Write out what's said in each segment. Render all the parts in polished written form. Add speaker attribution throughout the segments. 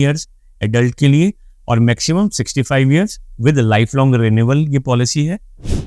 Speaker 1: Years adult के लिए और maximum 65 years with life long renewal ये पॉलिसी है।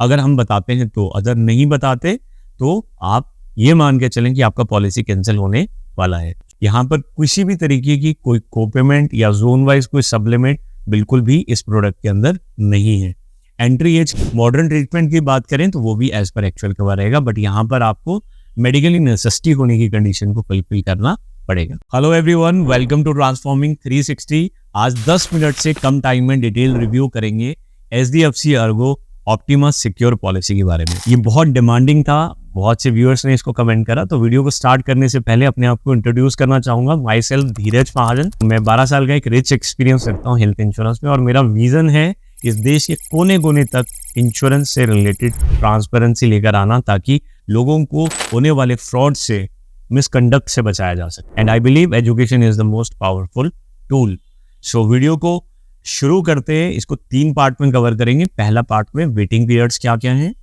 Speaker 1: अगर हम बताते हैं तो, अगर नहीं बताते तो आप ये मान के चलें कि आपका पॉलिसी कैंसिल होने वाला है। यहाँ पर किसी भी तरीके की कोई कोपेमेंट या जोन वाइज कोई सप्लीमेंट बिल्कुल भी इस प्रोडक्ट के अंदर नहीं है। एंट्री एज मॉडर्न ट्रीटमेंट की बात करें तो वो भी एज पर एक्चुअल कवर रहेगा, बट यहाँ पर आपको मेडिकली नेसेसिटी होने की कंडीशन को फुलफिल करना पड़ेगा। Hello everyone, welcome to transforming 360। आज 10 मिनट से कम टाइम में डिटेल रिव्यू करेंगे HDFC Ergo Optimus secure policy के बारे में। ये बहुत डिमांडिंग था, बहुत से व्यूअर्स ने इसको कमेंट करा, तो वीडियो को स्टार्ट करने से पहले अपने आप को इंट्रोड्यूस करना चाहूंगा। माई सेल्फ धीरज महाजन। मैं 12 साल का एक रिच एक्सपीरियंस रखता हूँ हेल्थ इंश्योरेंस में, और मेरा विजन है इस देश के कोने कोने तक इंश्योरेंस से रिलेटेड ट्रांसपेरेंसी लेकर आना, ताकि लोगों को होने वाले फ्रॉड से, मिसकंडक्ट से बचाया जा सके। And I believe education is the most powerful tool. So video को शुरू करते हैं। इसको 3 पार्ट में कवर करेंगे। पहला पार्ट में वेटिंग पीरियड्स क्या क्या हैं,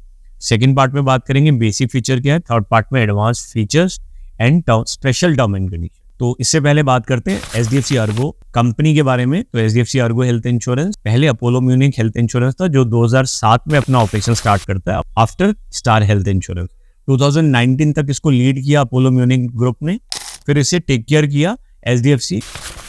Speaker 1: सेकंड पार्ट में बात करेंगे बेसिक फीचर क्या है, थर्ड पार्ट में advance features and special term and condition. तो इससे पहले बात करते हैं HDFC अर्गो कंपनी के बारे में। तो HDFC अर्गो हेल्थ इंश्योरेंस पहले अपोलो म्यूनिक हेल्थ इंश्योरेंस था, जो 2007 में अपना ऑपरेशन स्टार्ट करता है आफ्टर स्टार हेल्थ इंश्योरेंस। 2019 तक इसको लीड किया अपोलो म्यूनिक ग्रुप ने, फिर इसे टेक केयर किया HDFC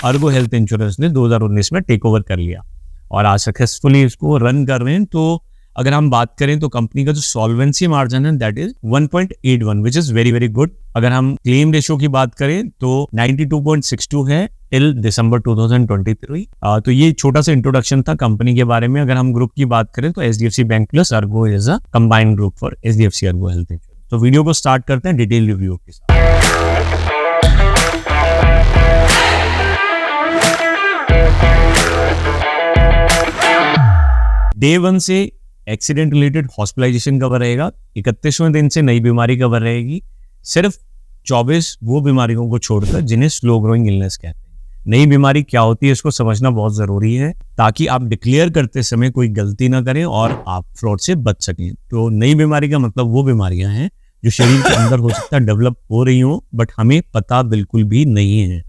Speaker 1: अर्गो हेल्थ इंश्योरेंस ने 2019 में टेक ओवर कर लिया, और आज सक्सेसफुली इसको रन कर रहे हैं। तो अगर हम बात करें तो कंपनी का जो सॉल्वेंसी मार्जिन है that is 1.81, which is very very good. अगर हम क्लेम रेशियो की बात करें तो 92.62 है टिल दिसंबर 2023। तो ये छोटा सा इंट्रोडक्शन था कंपनी के बारे में। अगर हम ग्रुप की बात करें तो HDFC bank plus Ergo is a combined group for HDFC Ergo health insurance. तो वीडियो को स्टार्ट करते हैं डिटेल रिव्यू के साथ। डे 1 से एक्सीडेंट रिलेटेड हॉस्पिटलाइजेशन कवर रहेगा, 31वें दिन से नई बीमारी कवर रहेगी, सिर्फ 24 वो बीमारियों को छोड़कर जिन्हें स्लो ग्रोइंग इलनेस कहते हैं। नई बीमारी क्या होती है इसको समझना बहुत जरूरी है, ताकि आप डिक्लेयर करते समय कोई गलती ना करें और आप फ्रॉड से बच सकें। तो नई बीमारी का मतलब वो बीमारियां हैं जो शरीर के अंदर हो सकता है डेवलप हो रही हो, बट हमें पता बिल्कुल भी नहीं है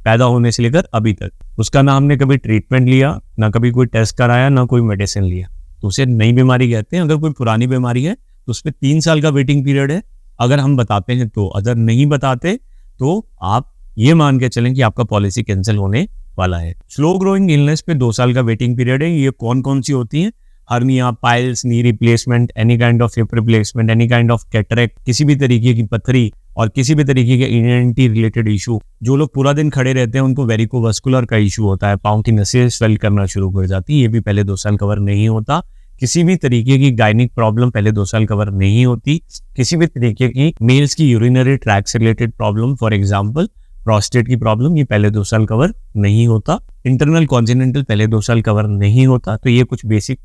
Speaker 1: पैदा होने से लेकर अभी तक। उसका ना हमने कभी ट्रीटमेंट लिया, ना कभी कोई टेस्ट कराया, ना कोई मेडिसिन लिया, तो उसे नई बीमारी कहते हैं। अगर कोई पुरानी बीमारी है तो उस पर 3 साल का वेटिंग पीरियड है। अगर हम बताते हैं तो, अगर नहीं बताते तो आप ये मान के चलें कि आपका पॉलिसी कैंसिल होने वाला है। स्लो ग्रोइंग इलनेस पे 2 साल का वेटिंग पीरियड है। ये कौन कौन सी होती हैं? Hernia, piles, knee replacement, any kind of hip replacement, any kind of cataract, किसी भी तरीके की पथरी और किसी भी तरीके के इम्यूनिटी रिलेटेड इशू। जो लोग पूरा दिन खड़े रहते हैं उनको वेरिकोवास्कुलर का इशू होता है, पाँव की नसें स्वेल करना शुरू हो जाती है, ये भी पहले 2 साल कवर नहीं होता। किसी भी तरीके की गायनिक प्रॉब्लम पहले 2 साल कवर नहीं होती। किसी भी तरीके की मेल्स की यूरिनरी ट्रैक से related problem, for example prostate की प्रॉब्लम, ये पहले 2 साल कवर नहीं होता। इंटरनल कॉन्जेनिटल पहले 2 साल कवर नहीं होता। तो ये कुछ बेसिक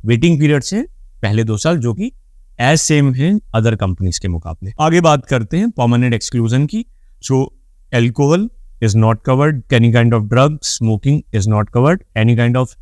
Speaker 1: वेटिंग पीरियड से पहले 2 साल, जो कि एज सेम है अदर कंपनीज के मुकाबले। आगे बात करते हैं परमानेंट एक्सक्लूजन की। So alcohol is not covered, any kind of drug, smoking is not covered, any kind of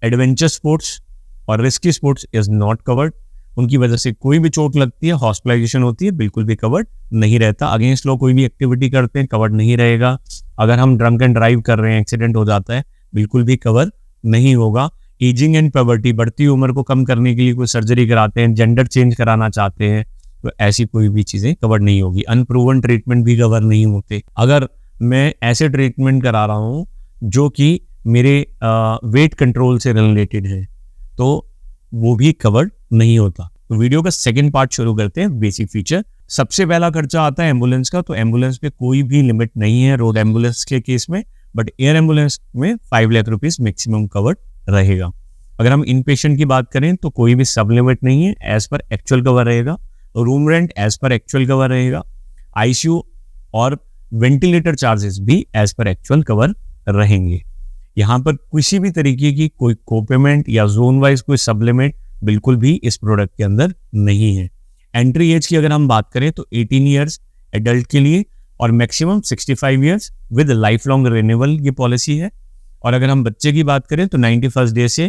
Speaker 1: adventure sports और risky sports is not covered. उनकी वजह से कोई भी चोट लगती है, हॉस्पिटलाइजेशन होती है, बिल्कुल भी कवर्ड नहीं रहता। अगेंस्ट लो कोई भी एक्टिविटी करते हैं, कवर्ड नहीं रहेगा। अगर हम ड्रंक एंड ड्राइव कर रहे हैं, एक्सीडेंट हो जाता है, बिल्कुल भी कवर नहीं होगा। एजिंग एंड प्यूबर्टी, बढ़ती उम्र को कम करने के लिए कोई सर्जरी कराते हैं, जेंडर चेंज कराना चाहते हैं, तो ऐसी कोई भी चीजें कवर नहीं होगी। अनप्रूवन ट्रीटमेंट भी कवर नहीं होते। अगर मैं ऐसे ट्रीटमेंट करा रहा हूँ जो कि मेरे वेट कंट्रोल से रिलेटेड है, तो वो भी कवर्ड नहीं होता। तो वीडियो का सेकंड पार्ट शुरू करते हैं, बेसिक फीचर। सबसे पहला खर्चा आता है एम्बुलेंस का। तो एम्बुलेंस पे कोई भी लिमिट नहीं है रोड एम्बुलेंस के केस में, बट एयर एम्बुलेंस में 5 लाख रुपीज मैक्सिमम कवर्ड रहेगा। अगर हम इन पेशेंट की बात करें तो कोई भी सब लिमिट नहीं है, एज पर एक्चुअल कवर रहेगा। Room rent as per actual cover रहेगा। ICU और वेंटिलेटर चार्जेस भी एज पर एक्चुअल कवर रहेंगे। यहाँ पर किसी भी तरीके की कोई कोपेमेंट या जोन वाइज कोई सप्लीमेंट बिल्कुल भी इस प्रोडक्ट के अंदर नहीं है। एंट्री एज की अगर हम बात करें तो 18 ईयर्स एडल्ट के लिए और maximum 65 years with life long renewal ये पॉलिसी है। और अगर हम बच्चे की बात करें तो 91st डे से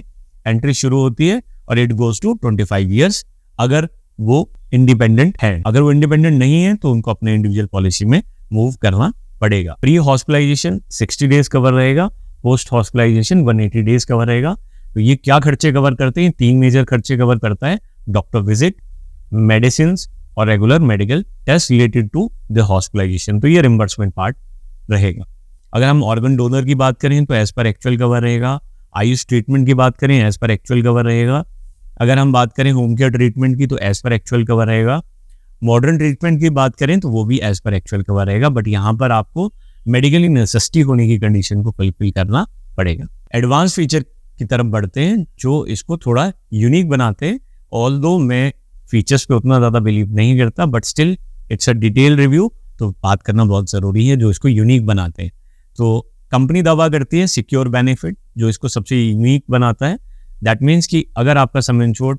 Speaker 1: एंट्री शुरू होती है और इट गोज टू 25 ईयर्स, अगर वो इंडिपेंडेंट है। अगर वो इंडिपेंडेंट नहीं है तो उनको अपने इंडिविजुअल पॉलिसी में मूव करना पड़ेगा। प्री हॉस्पिटलाइजेशन 60 डेज कवर रहेगा, पोस्ट हॉस्पिटलाइजेशन 180 डेज कवर रहेगा। तो ये क्या खर्चे कवर करते हैं? 3 मेजर खर्चे कवर करता है, डॉक्टर विजिट, मेडिसिन और regular medical test related to the hospitalisation. तो ये रिम्बर्समेंट पार्ट रहेगा। अगर हम ऑर्गन डोनर की बात करें तो एज पर एक्चुअल कवर रहेगा। आयुष ट्रीटमेंट की बात करें एज पर एक्चुअल कवर रहेगा। अगर हम बात करें होम केयर ट्रीटमेंट की तो एज पर एक्चुअल कवर रहेगा। मॉडर्न ट्रीटमेंट की बात करें तो वो भी एज पर एक्चुअल कवर रहेगा, बट यहाँ पर आपको मेडिकली नेसेसिटी होने की कंडीशन को फुलफिल करना पड़ेगा। एडवांस फीचर की तरफ बढ़ते हैं जो इसको थोड़ा यूनिक बनाते हैं। ऑल्दो मैं फीचर्स पे उतना ज़्यादा बिलीव नहीं करता, but still it's a detail review, तो बात करना बहुत ज़रूरी है जो इसको यूनिक बनाते हैं। तो कंपनी दावा करती है सिक्योर बेनिफिट, जो इसको सबसे यूनिक बनाता है। दैट मीन्स कि अगर आपका सम इंश्योर्ड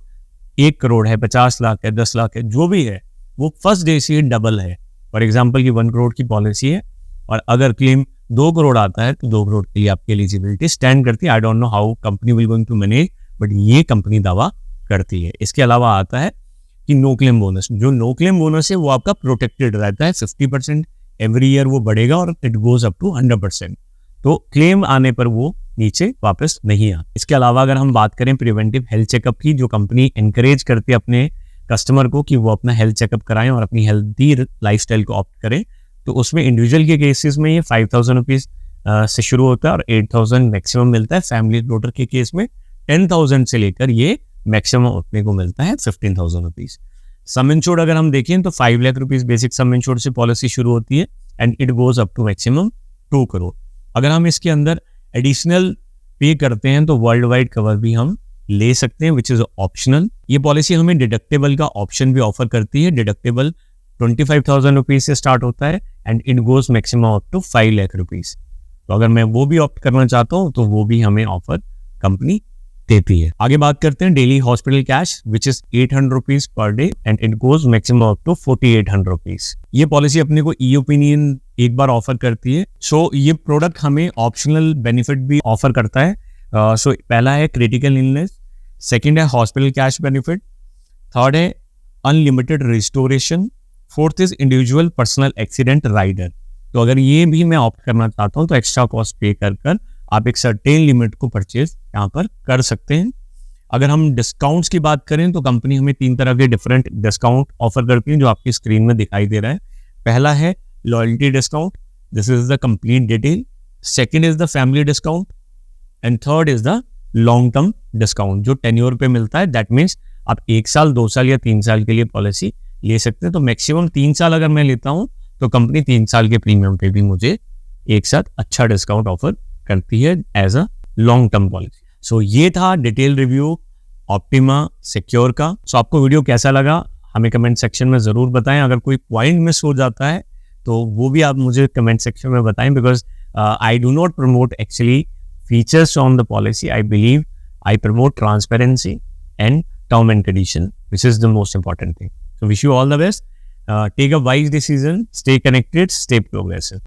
Speaker 1: 1 करोड़ है, 50 लाख है, 10 लाख है, जो भी है वो फर्स्ट डे से डबल है। फॉर एग्जाम्पल की 1 करोड़ की पॉलिसी है और अगर क्लेम 2 करोड़ आता है तो 2 करोड़ के लिए आपकी एलिजिबिलिटी स्टैंड करती है। I don't know how company will going to manage, but ये कंपनी दावा करती है। इसके अलावा आता है कि नो क्लेम बोनस। जो नो क्लेम बोनस है वो आपका प्रोटेक्टेड रहता है, 50% एवरी ईयर वो बढ़ेगा और इट गोज अप टू 100%। तो क्लेम आने पर वो नीचे वापस नहीं आता। इसके अलावा अगर हम बात करें प्रिवेंटिव हेल्थ चेकअप की, जो कंपनी एनकरेज करती है अपने कस्टमर को कि वो अपना हेल्थ चेकअप कराएं और अपनी हेल्दी लाइफस्टाइल को ऑप्ट करें, तो उसमें इंडिविजुअल के केसेस में ये 5,000 रुपीज़ से शुरू होता है और 8,000 मैक्सिमम मिलता है। फैमिली डॉटर के केस में 10,000 से लेकर ये मैक्सिमम उठने को मिलता है 15,000 रुपीज़। सम इंश्योर्ड अगर हम देखें तो 5 lakh rupees basic sum insured से पॉलिसी शुरू होती है and it goes up to maximum 2 crore. अगर हम इसके अंदर एडिशनल पे करते हैं तो वर्ल्ड वाइड कवर भी हम ले सकते हैं, विच इज ऑप्शनल। ये पॉलिसी हमें डिडक्टेबल का ऑप्शन भी ऑफर करती है। डिडक्टेबल 25,000 रुपीज से स्टार्ट होता है and it goes maximum up to 5 lakh rupees. तो अगर मैं वो भी ऑप्ट करना चाहता हूँ तो वो भी हमें ऑफर कंपनी देती है। आगे बात करते हैं daily hospital cash, which is 800 rupees per day and it goes maximum up to 4,800 rupees. ये पॉलिसी अपने को ई ओपिनियन एक बार ऑफर करती है। सो ये प्रोडक्ट हमें ऑप्शनल बेनिफिट भी ऑफर करता है। सो पहला है क्रिटिकल इलनेस, सेकंड है हॉस्पिटल कैश बेनिफिट, थर्ड है unlimited restoration, fourth is individual personal accident rider. तो अगर ये भी मैं ऑप्ट करना चाहता हूँ तो एक्स्ट्रा कॉस्ट पे कर आप एक सर्टेन लिमिट को परचेज यहाँ पर कर सकते हैं। अगर हम डिस्काउंट्स की बात करें तो कंपनी हमें 3 तरह के डिफरेंट डिस्काउंट ऑफर करती है जो आपकी स्क्रीन में दिखाई दे रहा है। पहला है loyalty discount, this is the complete detail. Second is the family discount and third is the long term discount जो टेन्योर पे मिलता है। दैट मीन्स आप 1 साल, 2 साल या 3 साल के लिए पॉलिसी ले सकते हैं। तो मैक्सिमम 3 साल अगर मैं लेता हूँ तो कंपनी 3 साल के प्रीमियम पे भी मुझे एक साथ अच्छा डिस्काउंट ऑफर करती है as a long term policy. So ये था डिटेल रिव्यू ऑप्टिमा सिक्योर का। सो आपको वीडियो कैसा लगा हमें कमेंट सेक्शन में ज़रूर बताएं। अगर कोई पॉइंट मिस हो जाता है तो वो भी आप मुझे कमेंट सेक्शन में बताएं, because I do not promote actually features on the policy. I believe I promote transparency and term and condition, which is the most important thing. So wish you all the best. Take a wise decision, stay connected, stay progressive.